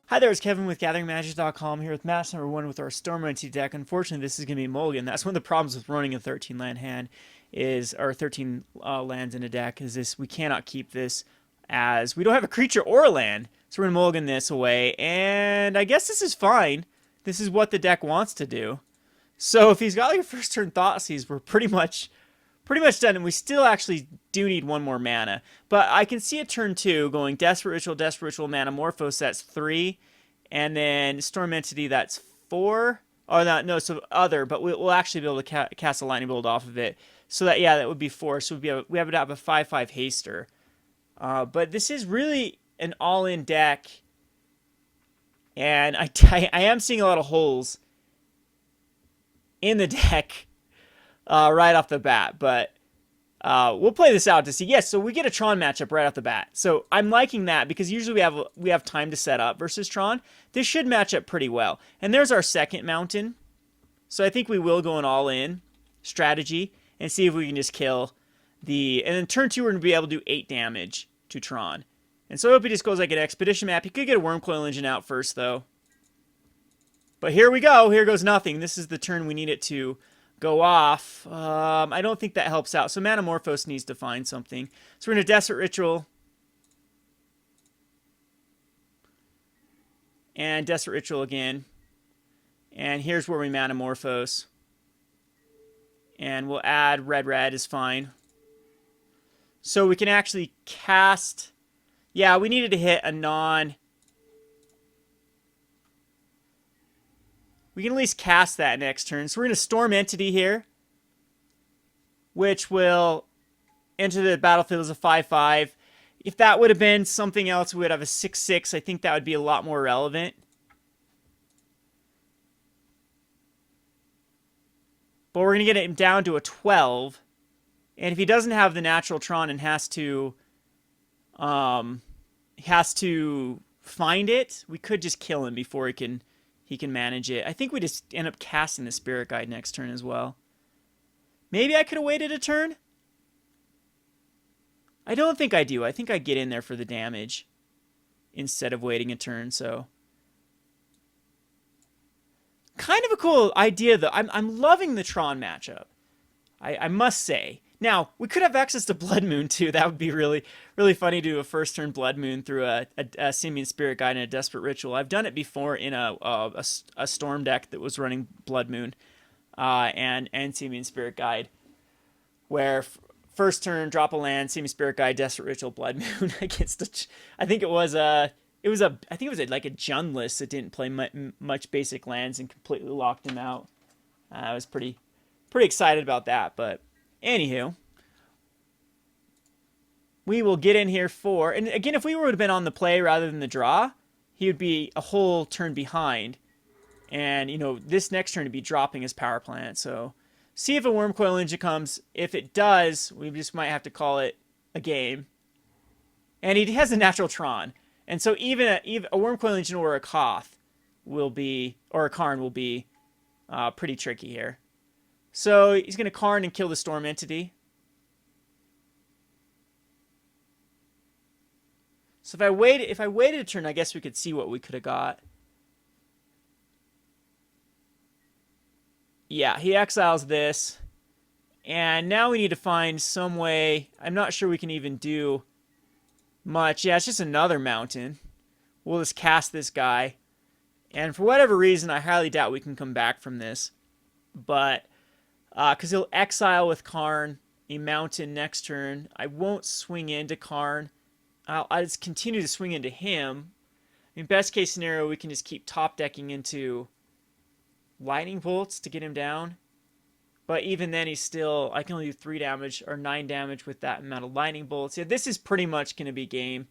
Hi there, it's Kevin with GatheringMagic.com here with match number 1 with our Storm Entity deck. Unfortunately, this is going to be mulligan. That's one of the problems with running a 13 land hand is, or 13 lands in a deck, is this: we cannot keep this as we don't have a creature or a land. So we're going to mulligan this away, and I guess this is fine. This is what the deck wants to do. So if he's got like a first turn Thoughtseize, we're pretty much done, and we still actually do need one more mana. But I can see a turn 2 going Desperate Ritual, Manamorphose, that's 3. And then Storm Entity, that's 4. Oh, no, so other, but we'll actually be able to cast a Lightning Bolt off of it. So that, yeah, that would be 4. So we have to have a 5/5 haster. But this is really an all-in deck. And I am seeing a lot of holes in the deck. Right off the bat, but we'll play this out to see. Yes, so we get a Tron matchup right off the bat. So I'm liking that because usually we have time to set up versus Tron. This should match up pretty well. And there's our second mountain. So I think we will go an all-in strategy and see if we can just kill the... And then turn 2 we're going to be able to do 8 damage to Tron. And so I hope he just goes like an Expedition map. He could get a Wormcoil Engine out first, though. But here we go. Here goes nothing. This is the turn we need it to go off. I don't think that helps out. So Manamorphose needs to find something. So we're going to Desperate Ritual. And Desperate Ritual again. And here's where we Manamorphose. And we'll add red is fine. So we can actually cast... Yeah, we needed to hit a non... We can at least cast that next turn. So we're going to Storm Entity here, which will enter the battlefield as a 5/5. If that would have been something else, we would have a 6/6. I think that would be a lot more relevant. But we're going to get him down to a 12. And if he doesn't have the natural Tron and has to find it, we could just kill him before he can manage it. I think we just end up casting the Spirit Guide next turn as well. Maybe I could have waited a turn? I don't think I do. I think I get in there for the damage instead of waiting a turn, so... Kind of a cool idea, though. I'm loving the Tron matchup. I must say. Now, we could have access to Blood Moon, too. That would be really, really funny to do a first turn Blood Moon through a Simian Spirit Guide and a Desperate Ritual. I've done it before in a Storm deck that was running Blood Moon and Simian Spirit Guide, where first turn, drop a land, Simian Spirit Guide, Desperate Ritual, Blood Moon against I think it was like a Jund list that didn't play much basic lands and completely locked him out. I was pretty excited about that, but... Anywho, we will get in here for... And again, if we would have been on the play rather than the draw, he would be a whole turn behind. And, you know, this next turn to be dropping his power plant. So, see if a Wormcoil Engine comes. If it does, we just might have to call it a game. And he has a natural Tron. And so even a Wormcoil Engine or a Koth will be... Or a Karn will be pretty tricky here. So he's going to Karn and kill the Storm Entity. So if I waited a turn, I guess we could see what we could have got. Yeah, he exiles this. And now we need to find some way. I'm not sure we can even do much. Yeah, it's just another mountain. We'll just cast this guy. And for whatever reason, I highly doubt we can come back from this. But... because he'll exile with Karn, a mountain next turn. I won't swing into Karn. I'll just continue to swing into him. In best case scenario, we can just keep top decking into lightning bolts to get him down. But even then, he's still... I can only do 3 damage or 9 damage with that amount of lightning bolts. Yeah, this is pretty much going to be game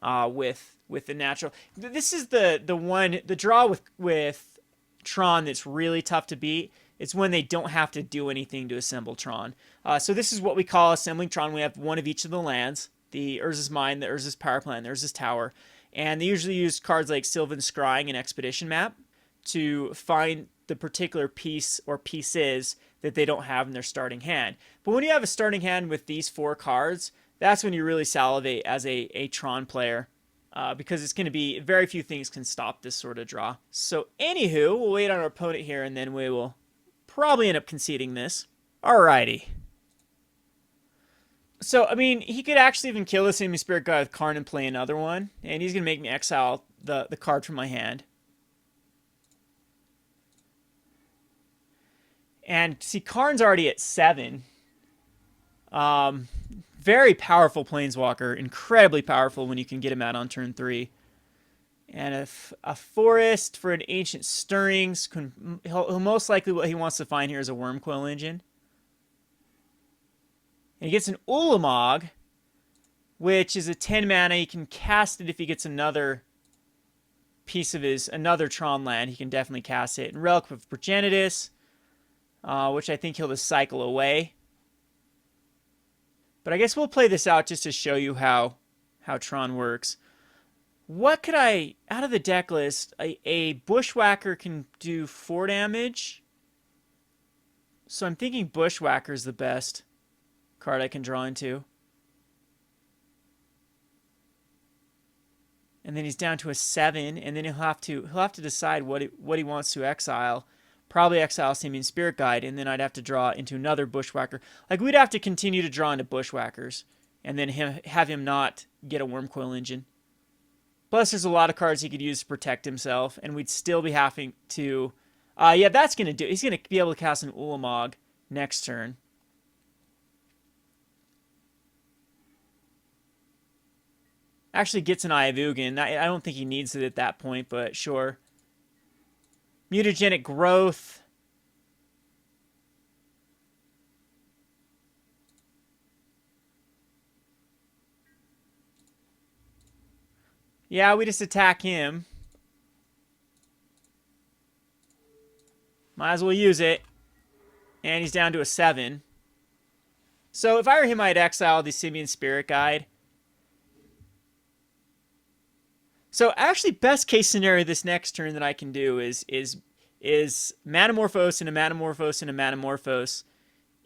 with the natural. This is the draw with Tron that's really tough to beat. It's when they don't have to do anything to assemble Tron. So this is what we call assembling Tron. We have one of each of the lands. The Urza's Mine, the Urza's Power Plant, the Urza's Tower. And they usually use cards like Sylvan Scrying and Expedition Map to find the particular piece or pieces that they don't have in their starting hand. But when you have a starting hand with these 4 cards, that's when you really salivate as a Tron player. because it's going to be very few things can stop this sort of draw. So anywho, we'll wait on our opponent here, and then we will probably end up conceding this. Alrighty. So, I mean, he could actually even kill the Simian Spirit Guide with Karn and play another one, and he's going to make me exile the card from my hand. And see, Karn's already at 7. Very powerful Planeswalker, incredibly powerful when you can get him out on turn 3. And a Forest for an Ancient Stirrings, he'll most likely what he wants to find here is a Wurmcoil Engine. And he gets an Ulamog, which is a 10 mana. He can cast it if he gets another piece of another Tron land. He can definitely cast it. And Relic of Progenitus, which I think he'll just cycle away. But I guess we'll play this out just to show you how Tron works. What could I, out of the deck list, a Bushwhacker can do 4 damage. So I'm thinking Bushwhacker is the best card I can draw into. And then he's down to a 7, and then he'll have to decide what he wants to exile. Probably exile Simian Spirit Guide, and then I'd have to draw into another Bushwhacker. Like, we'd have to continue to draw into Bushwhackers, and then have him not get a Wurmcoil Engine. Plus, there's a lot of cards he could use to protect himself, and we'd still be having to... yeah, that's going to do it. He's going to be able to cast an Ulamog next turn. Actually gets an Eye of Ugin. I don't think he needs it at that point, but sure. Mutagenic Growth. Yeah, we just attack him. Might as well use it. And he's down to a 7. So if I were him, I'd exile the Simian Spirit Guide. So actually, best case scenario this next turn that I can do is Manamorphose and a Manamorphose and a Manamorphose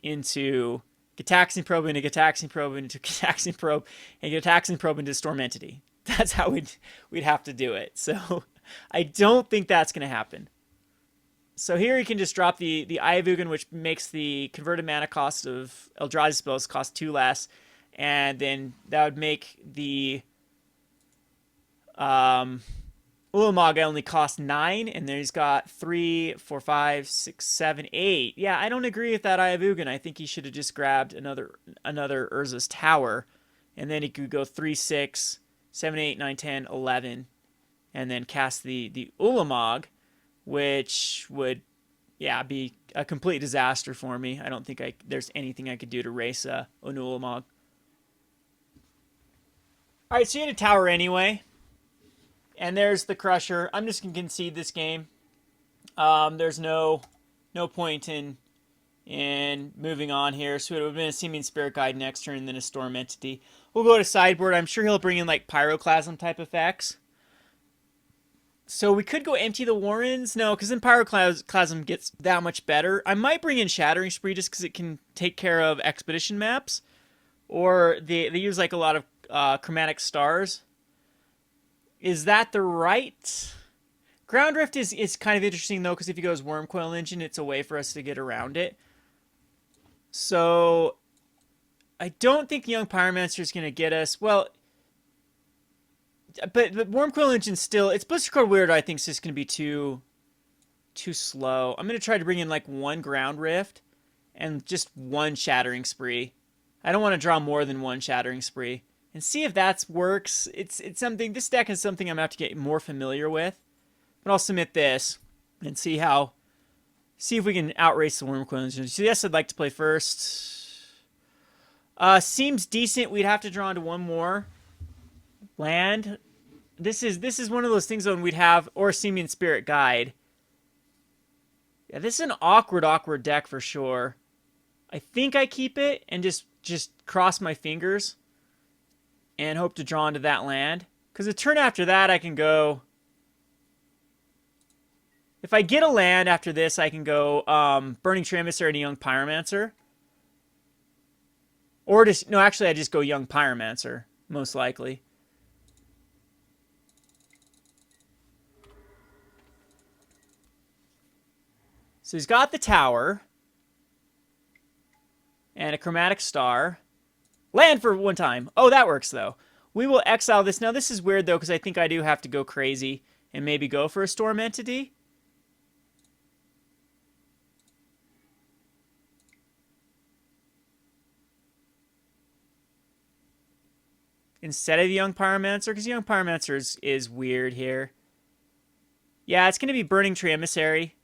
into Gitaxian Probe into Gitaxian Probe into Gitaxian Probe and Gitaxian Probe into Storm Entity. That's how we'd have to do it. So I don't think that's going to happen. So here you can just drop the Eye of Ugin, which makes the converted mana cost of Eldrazi spells cost 2 less, and then that would make the Ulamog only cost 9, and then he's got 3, 4, 5, 6, 7, 8. Yeah, I don't agree with that Eye of Ugin. I think he should have just grabbed another Urza's Tower, and then he could go 3, 6, 7, 8, 9, 10, 11, and then cast the Ulamog, which would, yeah, be a complete disaster for me. I don't think there's anything I could do to race an Ulamog. All right, so you had a tower anyway. And there's the Crusher. I'm just going to concede this game. There's no point in moving on here. So it would have been a Simian Spirit Guide next turn, and then a Storm Entity. We'll go to sideboard. I'm sure he'll bring in like Pyroclasm type effects. So we could go empty the Warrens. No, because then Pyroclasm gets that much better. I might bring in Shattering Spree just because it can take care of Expedition maps. Or they use like a lot of Chromatic Stars. Is that the right? Ground Rift is kind of interesting, though, because if he goes Wurmcoil Engine, it's a way for us to get around it. So I don't think Young Pyromancer is going to get us. Well, but Wurmcoil Engine still... It's Blistercoil Weird, I think, is just going to be too slow. I'm going to try to bring in, like, 1 Ground Rift and just 1 Shattering Spree. I don't want to draw more than 1 Shattering Spree. And see if that works. It's something. This deck is something I'm going to have to get more familiar with. But I'll submit this and see if we can outrace the Wurmcoil Engine. So yes, I'd like to play first. Seems decent. We'd have to draw into 1 more land. This is one of those things when we'd have or Simian Spirit Guide. Yeah, this is an awkward deck for sure. I think I keep it and just cross my fingers and hope to draw into that land. Because the turn after that, I can go... If I get a land after this, I can go Burning-Tree Emissary and Young Pyromancer. Or just... No, actually, I just go Young Pyromancer, most likely. So he's got the tower. And a chromatic star. Land for one time. Oh, that works, though. We will exile this. Now, this is weird, though, because I think I do have to go crazy and maybe go for a storm entity. Instead of the Young Pyromancer, because Young Pyromancer is weird here. Yeah, it's going to be Burning-Tree Emissary.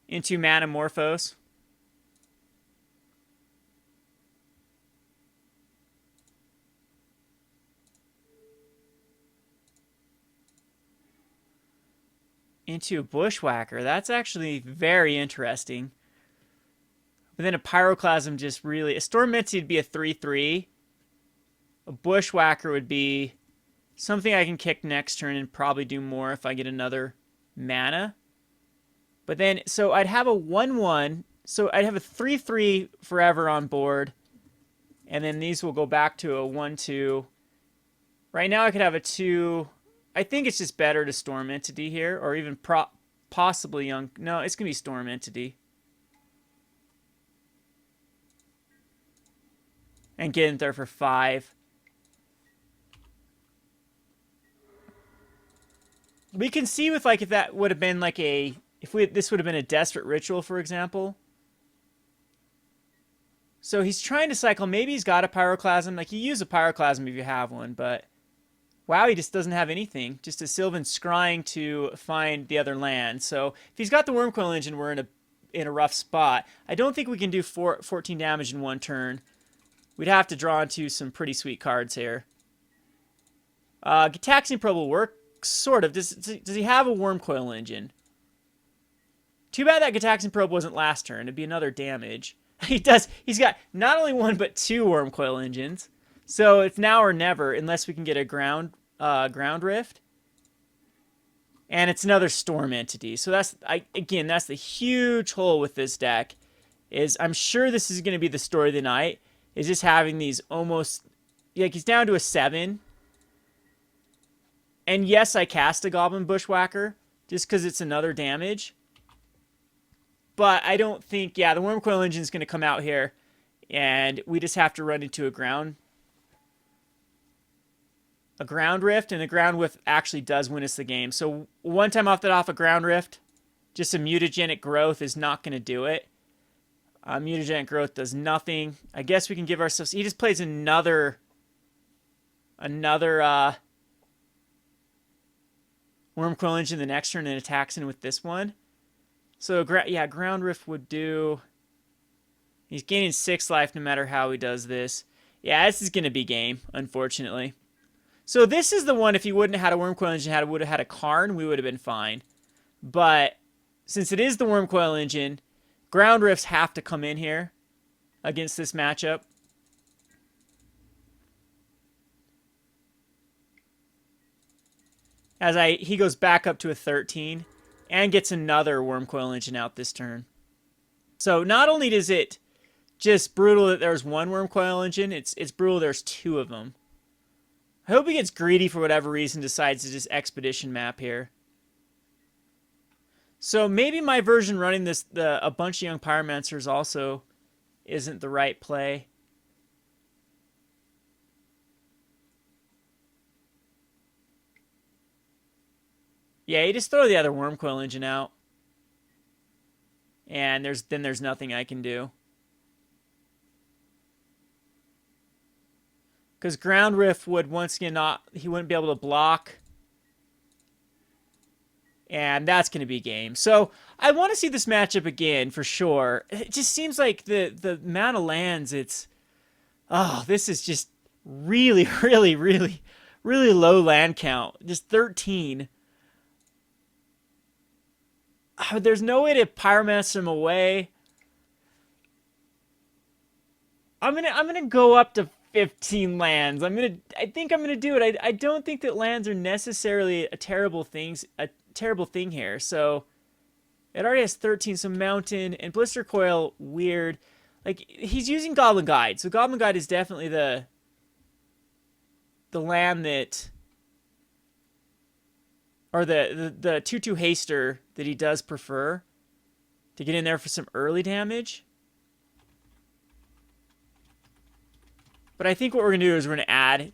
Into Manamorphose. Into a Bushwacker. That's actually very interesting. But then a Pyroclasm just really... A Storm Entity would be a 3/3. A Bushwacker would be something I can kick next turn and probably do more if I get another mana. But then, so I'd have a 1/1. So I'd have a 3/3 forever on board. And then these will go back to a 1/2. Right now I could have a 2. I think it's just better to Storm Entity here. Or even possibly Young... No, it's going to be Storm Entity. And get in there for 5. We can see with, like, if that would have been like a... this would have been a Desperate Ritual, for example. So he's trying to cycle. Maybe he's got a Pyroclasm. Like, you use a Pyroclasm if you have one, but... Wow, he just doesn't have anything. Just a Sylvan Scrying to find the other land. So if he's got the Wurmcoil Engine, we're in a rough spot. I don't think we can do 14 damage in one turn. We'd have to draw into some pretty sweet cards here. Gitaxian Probe will work, sort of. Does he have a Wurmcoil Engine? Too bad that Gitaxian Probe wasn't last turn. It'd be another damage. He does. He's got not only one, but 2 Wurmcoil Engines. So it's now or never, unless we can get a ground rift. And it's another Storm Entity. So again, that's the huge hole with this deck. I'm sure this is going to be the story of the night. Is just having these almost... Like, he's down to a 7. And yes, I cast a Goblin Bushwacker, just because it's another damage. But I don't think... Yeah, the Wurmcoil Engine is going to come out here. And we just have to run into a ground rift. And a ground rift actually does win us the game. So one time off a ground rift, just a Mutagenic Growth is not going to do it. Mutagenic Growth does nothing. I guess we can give ourselves... He just plays another Wurmcoil Engine the next turn and attacks in with this one. So, yeah, Ground Rift would do... He's gaining 6 life no matter how he does this. Yeah, this is going to be game, unfortunately. So this is the one, if he wouldn't have had a Wurmcoil Engine, would have had a Karn, we would have been fine. But since it is the Wurmcoil Engine... Ground Rifts have to come in here against this matchup. He goes back up to a 13 and gets another Wurmcoil Engine out this turn. So not only is it just brutal that there's one Wurmcoil Engine, it's brutal there's 2 of them. I hope he gets greedy for whatever reason, decides to just Expedition map here. So maybe my version running a bunch of Young Pyromancers also isn't the right play. Yeah, you just throw the other Wurmcoil Engine out. And there's nothing I can do. Because Ground Rift would once again he wouldn't be able to block. And that's going to be game. So I want to see this matchup again for sure. It just seems like the amount of lands, this is just really, really, really, really low land count. Just 13. There's no way to Pyromancer him away. I'm gonna go up to 15 lands. I think I'm gonna do it. I don't think that lands are necessarily a terrible thing here. So it already has 13. So Mountain and Blistercoil Weird. Like, he's using Goblin Guide. So Goblin Guide is definitely the land that or the 2/2 haster that he does prefer to get in there for some early damage. But I think what we're going to do is we're going to add...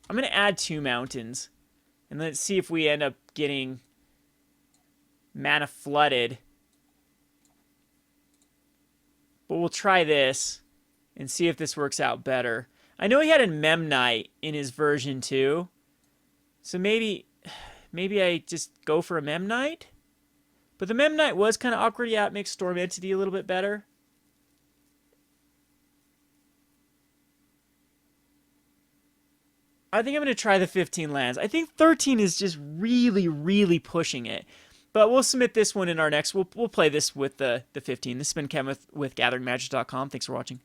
I'm going to add 2 mountains. And let's see if we end up getting mana flooded. But we'll try this and see if this works out better. I know he had a Memnite in his version 2. So maybe I just go for a Memnite? But the Memnite was kind of awkward. Yeah, it makes Storm Entity a little bit better. I think I'm going to try the 15 lands. I think 13 is just really, really pushing it. But we'll submit this one in our next... We'll play this with the 15. This has been Ken with GatheringMagic.com. Thanks for watching.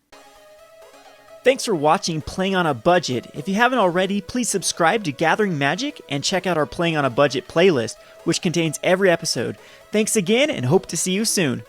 Thanks for watching Playing on a Budget. If you haven't already, please subscribe to Gathering Magic and check out our Playing on a Budget playlist, which contains every episode. Thanks again and hope to see you soon.